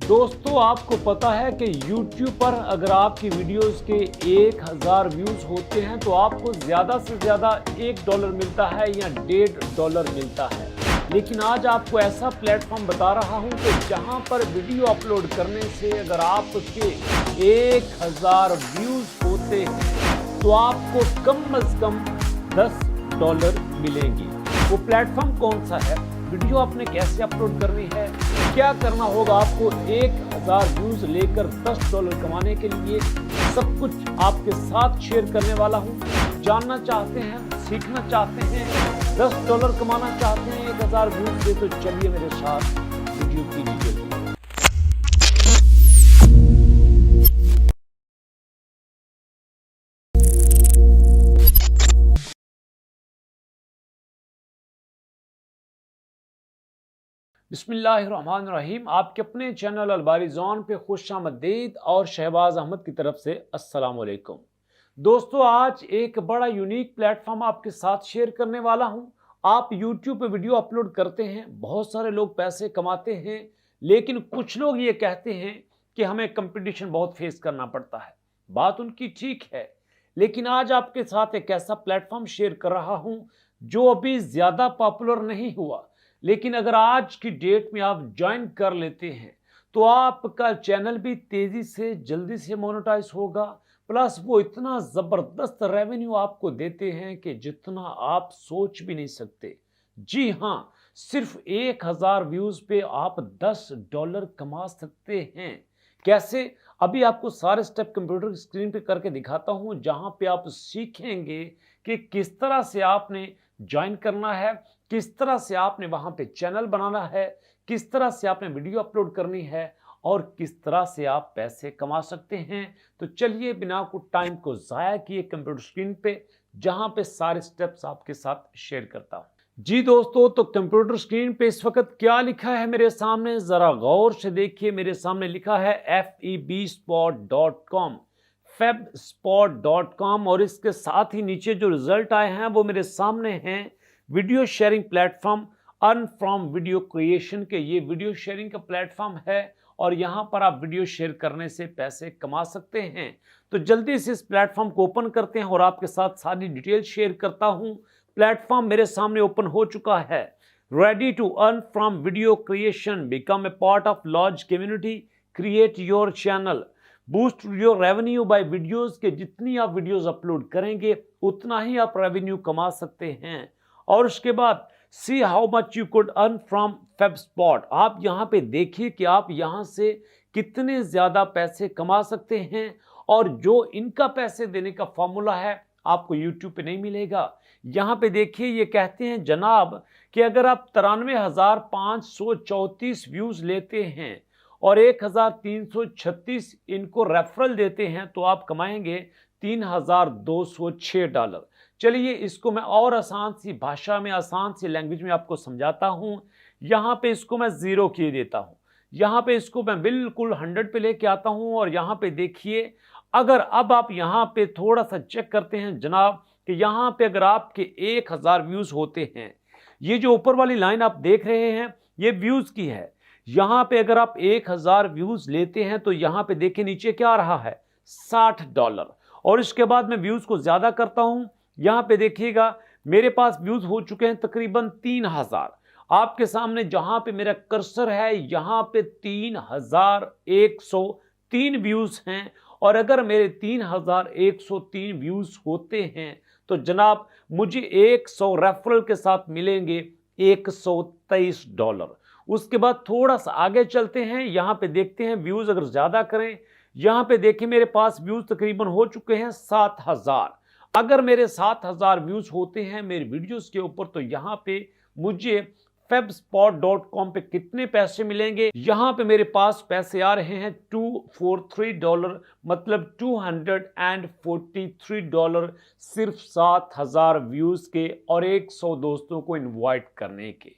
दोस्तों आपको पता है कि YouTube पर अगर आपकी वीडियोस के 1000 व्यूज होते हैं तो आपको ज़्यादा से ज़्यादा $1 मिलता है या $1.5 मिलता है। लेकिन आज आपको ऐसा प्लेटफॉर्म बता रहा हूं कि जहां पर वीडियो अपलोड करने से अगर आपके 1000 व्यूज होते हैं तो आपको कम से कम $10 मिलेंगे। वो प्लेटफॉर्म कौन सा है, वीडियो आपने कैसे अपलोड करनी है, क्या करना होगा आपको 1000 व्यूज लेकर $10 कमाने के लिए, सब कुछ आपके साथ शेयर करने वाला हूं। जानना चाहते हैं, सीखना चाहते हैं, $10 कमाना चाहते हैं 1000 व्यूज से, तो चलिए मेरे साथ वीडियो की डिटेल। बिस्मिल्लाहिर्रहमानिर्रहीम। आपके अपने चैनल अलबारी जोन पे खुशामदीद और शहबाज अहमद की तरफ से अस्सलाम वालेकुम। दोस्तों आज एक बड़ा यूनिक प्लेटफॉर्म आपके साथ शेयर करने वाला हूं। आप YouTube पे वीडियो अपलोड करते हैं, बहुत सारे लोग पैसे कमाते हैं, लेकिन कुछ लोग ये कहते हैं कि हमें कंपटीशन बहुत फेस करना पड़ता है। बात उनकी ठीक है, लेकिन आज आपके साथ एक ऐसा प्लेटफॉर्म शेयर कर रहा हूं जो अभी ज़्यादा पॉपुलर नहीं हुआ, लेकिन अगर आज की डेट में आप ज्वाइन कर लेते हैं तो आपका चैनल भी तेज़ी से जल्दी से मोनेटाइज होगा। प्लस वो इतना ज़बरदस्त रेवेन्यू आपको देते हैं कि जितना आप सोच भी नहीं सकते। जी हाँ, सिर्फ 1000 व्यूज़ पे आप $10 कमा सकते हैं। कैसे, अभी आपको सारे स्टेप कंप्यूटर स्क्रीन पे करके दिखाता हूँ, जहाँ पे आप सीखेंगे कि किस तरह से आपने ज्वाइन करना है, किस तरह से आपने वहां पे चैनल बनाना है, किस तरह से आपने वीडियो अपलोड करनी है और किस तरह से आप पैसे कमा सकते हैं। तो चलिए बिना को टाइम को ज़ाया किए कंप्यूटर स्क्रीन पे, जहां पे सारे स्टेप्स आपके साथ शेयर करता हूं। जी दोस्तों, तो कंप्यूटर स्क्रीन पे इस वक्त क्या लिखा है मेरे सामने, ज़रा गौर से देखिए। मेरे सामने लिखा है febspot.com, febspot.com, और इसके साथ ही नीचे जो रिजल्ट आए हैं वो मेरे सामने हैं। Video sharing platform earn from video creation के, ये वीडियो शेयरिंग का प्लेटफॉर्म है और यहाँ पर आप वीडियो शेयर करने से पैसे कमा सकते हैं। तो जल्दी से इस प्लेटफॉर्म को ओपन करते हैं और आपके साथ सारी डिटेल शेयर करता हूँ। प्लेटफॉर्म मेरे सामने ओपन हो चुका है। Ready to earn from video creation, become a part of large community, create your channel, boost your revenue by videos के जितनी आप वीडियोस अपलोड करेंगे उतना ही आप रेवेन्यू कमा सकते हैं। और उसके बाद see how much you could earn from Fabspot, आप यहाँ पे देखिए कि आप यहाँ से कितने ज़्यादा पैसे कमा सकते हैं। और जो इनका पैसे देने का फॉर्मूला है आपको YouTube पे नहीं मिलेगा। यहाँ पे देखिए, ये कहते हैं जनाब कि अगर आप 93,534 व्यूज़ लेते हैं और 1336 इनको रेफरल देते हैं तो आप कमाएंगे $3206। चलिए इसको मैं और आसान सी भाषा में, आसान सी लैंग्वेज में आपको समझाता हूँ। यहाँ पे इसको मैं 0 किए देता हूँ, यहाँ पे इसको मैं बिल्कुल 100 पे लेके आता हूँ। और यहाँ पे देखिए, अगर अब आप यहाँ पे थोड़ा सा चेक करते हैं जनाब कि यहाँ पे अगर आपके 1000 व्यूज़ होते हैं, ये जो ऊपर वाली लाइन आप देख रहे हैं ये व्यूज़ की है। यहाँ पे अगर आप 1000 व्यूज़ लेते हैं तो यहाँ पे देखिए नीचे क्या आ रहा है, $60। और इसके बाद मैं व्यूज़ को ज़्यादा करता हूँ, यहाँ पे देखिएगा मेरे पास व्यूज़ हो चुके हैं तकरीबन 3000। आपके सामने जहाँ पे मेरा कर्सर है यहाँ पे 3103 व्यूज़ हैं। और अगर मेरे 3103 व्यूज़ होते हैं तो जनाब मुझे 100 रेफरल के साथ मिलेंगे $123। उसके बाद थोड़ा सा आगे चलते हैं, यहाँ पे देखते हैं व्यूज़ अगर ज़्यादा करें, यहाँ पे देखिए मेरे पास व्यूज़ तकरीबन हो चुके हैं 7000। अगर मेरे 7000 व्यूज़ होते हैं मेरे वीडियोस के ऊपर तो यहाँ पे मुझे febspot.com पे कितने पैसे मिलेंगे, यहाँ पे मेरे पास पैसे आ रहे हैं $243, मतलब $243 सिर्फ 7000 व्यूज़ के और 100 दोस्तों को इनवाइट करने के।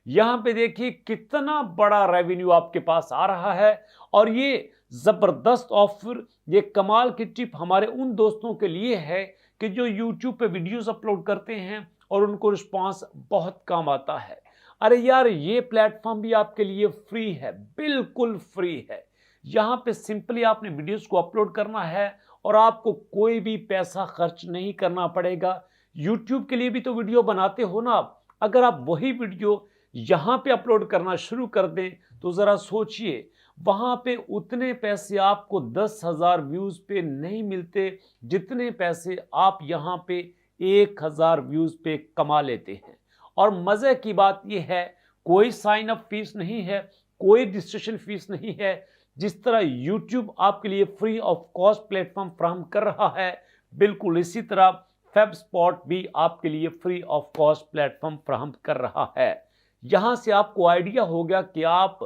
यहाँ पे देखिए कितना बड़ा रेवेन्यू आपके पास आ रहा है। और ये ज़बरदस्त ऑफर, ये कमाल की टिप हमारे उन दोस्तों के लिए है कि जो YouTube पे वीडियोस अपलोड करते हैं और उनको रिस्पांस बहुत कम आता है। अरे यार, ये प्लेटफॉर्म भी आपके लिए फ्री है, बिल्कुल फ्री है। यहाँ पे सिंपली आपने वीडियोस को अपलोड करना है और आपको कोई भी पैसा खर्च नहीं करना पड़ेगा। यूट्यूब के लिए भी तो वीडियो बनाते हो ना आप, अगर आप वही वीडियो यहाँ पे अपलोड करना शुरू कर दें तो ज़रा सोचिए, वहाँ पे उतने पैसे आपको 10,000 व्यूज़ पे नहीं मिलते जितने पैसे आप यहाँ पे 1,000 व्यूज़ पे कमा लेते हैं। और मज़े की बात यह है, कोई साइन अप फीस नहीं है, कोई रजिस्ट्रेशन फीस नहीं है। जिस तरह यूट्यूब आपके लिए फ्री ऑफ कॉस्ट प्लेटफॉर्म फ्राहम कर रहा है, बिल्कुल इसी तरह फेबस्पॉट भी आपके लिए फ्री ऑफ कॉस्ट प्लेटफॉर्म फ्राहम कर रहा है। यहां से आपको आइडिया हो गया कि आप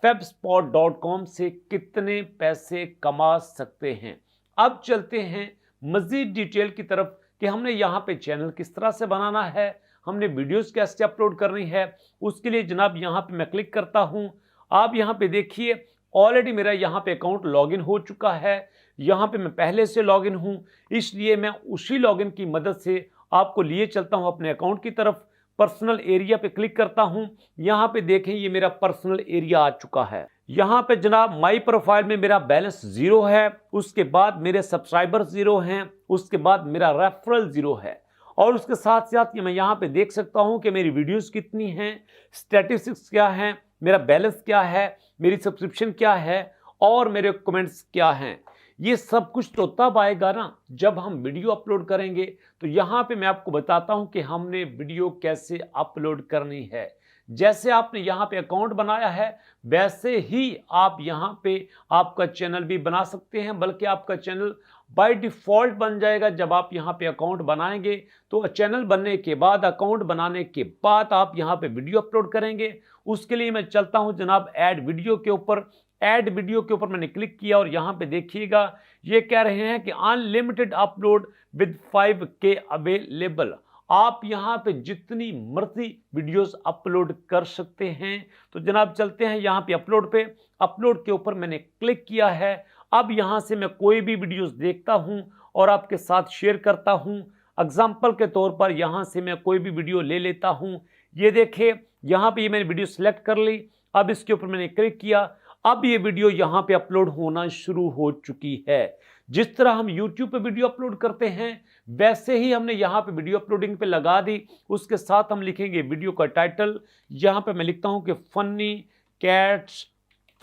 febspot.com से कितने पैसे कमा सकते हैं। अब चलते हैं मजीद डिटेल की तरफ कि हमने यहाँ पे चैनल किस तरह से बनाना है, हमने वीडियोस कैसे अपलोड करनी है। उसके लिए जनाब यहाँ पे मैं क्लिक करता हूँ। आप यहाँ पे देखिए, ऑलरेडी मेरा यहाँ पे अकाउंट लॉगिन हो चुका है। यहाँ पे मैं पहले से लॉगिन हूँ, इसलिए मैं उसी लॉगिन की मदद से आपको लिए चलता हूँ अपने अकाउंट की तरफ। पर्सनल एरिया पे क्लिक करता हूं। यहां पे देखें, ये मेरा पर्सनल एरिया आ चुका है। यहां पे जनाब माई प्रोफाइल में मेरा बैलेंस 0 है, उसके बाद मेरे सब्सक्राइबर 0 हैं, उसके बाद मेरा रेफरल 0 है। और उसके साथ साथ मैं यहां पे देख सकता हूं कि मेरी वीडियोस कितनी हैं, स्टैटिस्टिक्स क्या हैं, मेरा बैलेंस क्या है, मेरी सब्सक्रिप्शन क्या है और मेरे कमेंट्स क्या हैं। ये सब कुछ तो तब आएगा ना जब हम वीडियो अपलोड करेंगे। तो यहाँ पे मैं आपको बताता हूँ कि हमने वीडियो कैसे अपलोड करनी है। जैसे आपने यहाँ पे अकाउंट बनाया है, वैसे ही आप यहाँ पे आपका चैनल भी बना सकते हैं, बल्कि आपका चैनल बाय डिफ़ॉल्ट बन जाएगा जब आप यहाँ पे अकाउंट बनाएंगे। तो चैनल बनने के बाद, अकाउंट बनाने के बाद आप यहाँ पे वीडियो अपलोड करेंगे। उसके लिए मैं चलता हूँ जनाब ऐड वीडियो के ऊपर। ऐड वीडियो के ऊपर मैंने क्लिक किया और यहाँ पे देखिएगा, ये कह रहे हैं कि unlimited upload with 5K available. आप यहाँ पे जितनी मर्जी वीडियोस अपलोड कर सकते हैं। तो जनाब चलते हैं यहाँ पे अपलोड पे। अपलोड के ऊपर मैंने क्लिक किया है। अब यहाँ से मैं कोई भी वीडियोस देखता हूँ और आपके साथ शेयर करता हूँ। एग्जाम्पल के तौर पर यहाँ से मैं कोई भी वीडियो ले लेता हूँ। ये देखिए, यहाँ पे मैंने वीडियो सिलेक्ट कर ली। अब इसके ऊपर मैंने क्लिक किया। अब ये वीडियो यहाँ पे अपलोड होना शुरू हो चुकी है। जिस तरह हम YouTube पे वीडियो अपलोड करते हैं, वैसे ही हमने यहाँ पे वीडियो अपलोडिंग पे लगा दी। उसके साथ हम लिखेंगे वीडियो का टाइटल। यहाँ पे मैं लिखता हूँ कि फनी कैट्स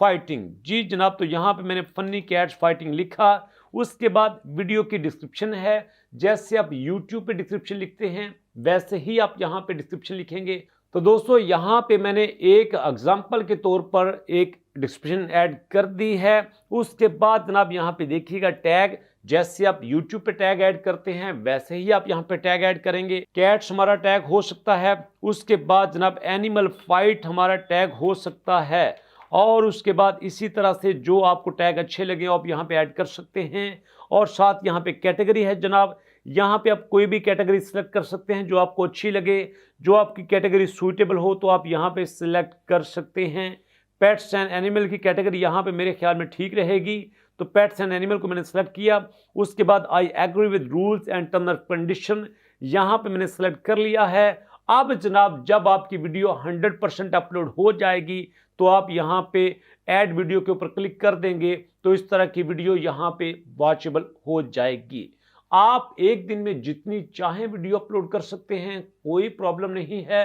फाइटिंग। जी जनाब, तो यहाँ पे मैंने फनी कैट्स फाइटिंग लिखा। उसके बाद वीडियो की डिस्क्रिप्शन है। जैसे आप YouTube पे डिस्क्रिप्शन लिखते हैं, वैसे ही आप यहाँ पे डिस्क्रिप्शन लिखेंगे। तो दोस्तों, यहाँ पे मैंने एक एग्जाम्पल के तौर पर एक डिस्क्रिप्शन ऐड कर दी है। उसके बाद जनाब यहाँ पे देखिएगा टैग। जैसे आप YouTube पे टैग ऐड करते हैं, वैसे ही आप यहाँ पे टैग ऐड करेंगे। कैट्स हमारा टैग हो सकता है। उसके बाद जनाब एनिमल फाइट हमारा टैग हो सकता है। और उसके बाद इसी तरह से जो आपको टैग अच्छे लगे आप यहाँ पे ऐड कर सकते हैं। और साथ यहाँ पे कैटेगरी है जनाब, यहाँ पे आप कोई भी कैटेगरी सिलेक्ट कर सकते हैं जो आपको अच्छी लगे। जो आपकी कैटेगरी सूटेबल हो तो आप यहाँ पे सिलेक्ट कर सकते हैं। पेट्स एंड एनिमल की कैटेगरी यहाँ पे मेरे ख्याल में ठीक रहेगी, तो पेट्स एंड एनिमल को मैंने सेलेक्ट किया। उसके बाद I agree with rules and terms and condition, यहाँ पे मैंने सेलेक्ट कर लिया है। अब जनाब जब आपकी वीडियो 100% अपलोड हो जाएगी तो आप यहाँ पे ऐड वीडियो के ऊपर क्लिक कर देंगे, तो इस तरह की वीडियो यहाँ पे वॉचेबल हो जाएगी। आप एक दिन में जितनी चाहें वीडियो अपलोड कर सकते हैं, कोई प्रॉब्लम नहीं है।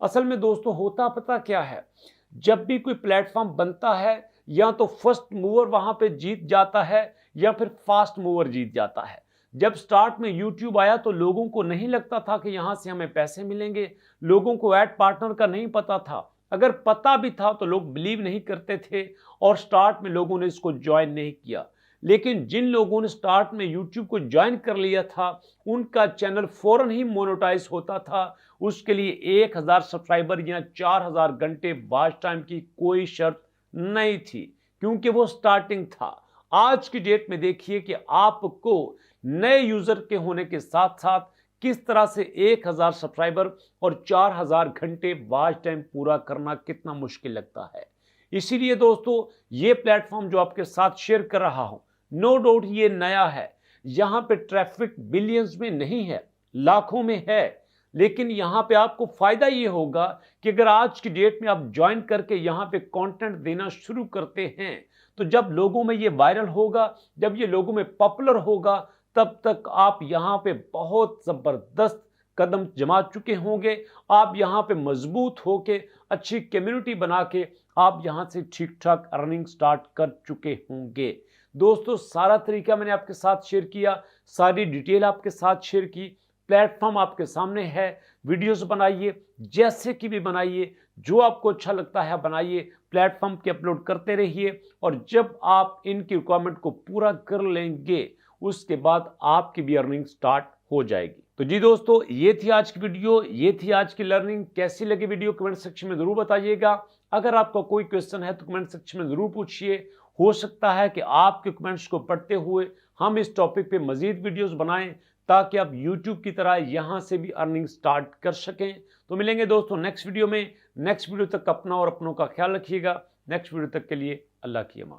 असल में दोस्तों होता पता क्या है, जब भी कोई प्लेटफॉर्म बनता है, या तो फर्स्ट मूवर वहां पे जीत जाता है या फिर फास्ट मूवर जीत जाता है। जब स्टार्ट में YouTube आया तो लोगों को नहीं लगता था कि यहां से हमें पैसे मिलेंगे। लोगों को ऐड पार्टनर का नहीं पता था। अगर पता भी था तो लोग बिलीव नहीं करते थे और स्टार्ट में लोगों ने इसको ज्वाइन नहीं किया। लेकिन जिन लोगों ने स्टार्ट में YouTube को ज्वाइन कर लिया था, उनका चैनल फौरन ही मोनेटाइज होता था। उसके लिए 1000 सब्सक्राइबर या 4000 घंटे वॉच टाइम की कोई शर्त नहीं थी, क्योंकि वो स्टार्टिंग था। आज की डेट में देखिए कि आपको नए यूजर के होने के साथ साथ किस तरह से 1000 सब्सक्राइबर और 4000 घंटे वॉच टाइम पूरा करना कितना मुश्किल लगता है। इसीलिए दोस्तों, ये प्लेटफॉर्म जो आपके साथ शेयर कर रहा हूं, नो डाउट ये नया है। यहां पे ट्रैफिक बिलियंस में नहीं है, लाखों में है, लेकिन यहाँ पे आपको फायदा ये होगा कि अगर आज की डेट में आप ज्वाइन करके यहाँ पे कंटेंट देना शुरू करते हैं तो जब लोगों में ये वायरल होगा, जब ये लोगों में पॉपुलर होगा, तब तक आप यहाँ पे बहुत जबरदस्त कदम जमा चुके होंगे। आप यहाँ पे मजबूत होके अच्छी कम्युनिटी बना के आप यहाँ से ठीक ठाक अर्निंग स्टार्ट कर चुके होंगे। दोस्तों, सारा तरीका मैंने आपके साथ शेयर किया, सारी डिटेल आपके साथ शेयर की। प्लेटफॉर्म आपके सामने है, वीडियोस बनाइए, जैसे कि भी बनाइए, जो आपको अच्छा लगता है बनाइए, प्लेटफॉर्म के अपलोड करते रहिए और जब आप इनकी रिक्वायरमेंट को पूरा कर लेंगे उसके बाद आपकी भी अर्निंग स्टार्ट हो जाएगी। तो जी दोस्तों, ये थी आज की वीडियो, ये थी आज की लर्निंग। कैसी लगी वीडियो कमेंट सेक्शन में जरूर बताइएगा। अगर आपका कोई क्वेश्चन है तो कमेंट सेक्शन में जरूर पूछिए। हो सकता है कि आपके कमेंट्स को पढ़ते हुए हम इस टॉपिक पे मजीद वीडियोस बनाएं ताकि आप YouTube की तरह यहां से भी अर्निंग स्टार्ट कर सकें। तो मिलेंगे दोस्तों नेक्स्ट वीडियो में। नेक्स्ट वीडियो तक अपना और अपनों का ख्याल रखिएगा। नेक्स्ट वीडियो तक के लिए अल्लाह की अमान।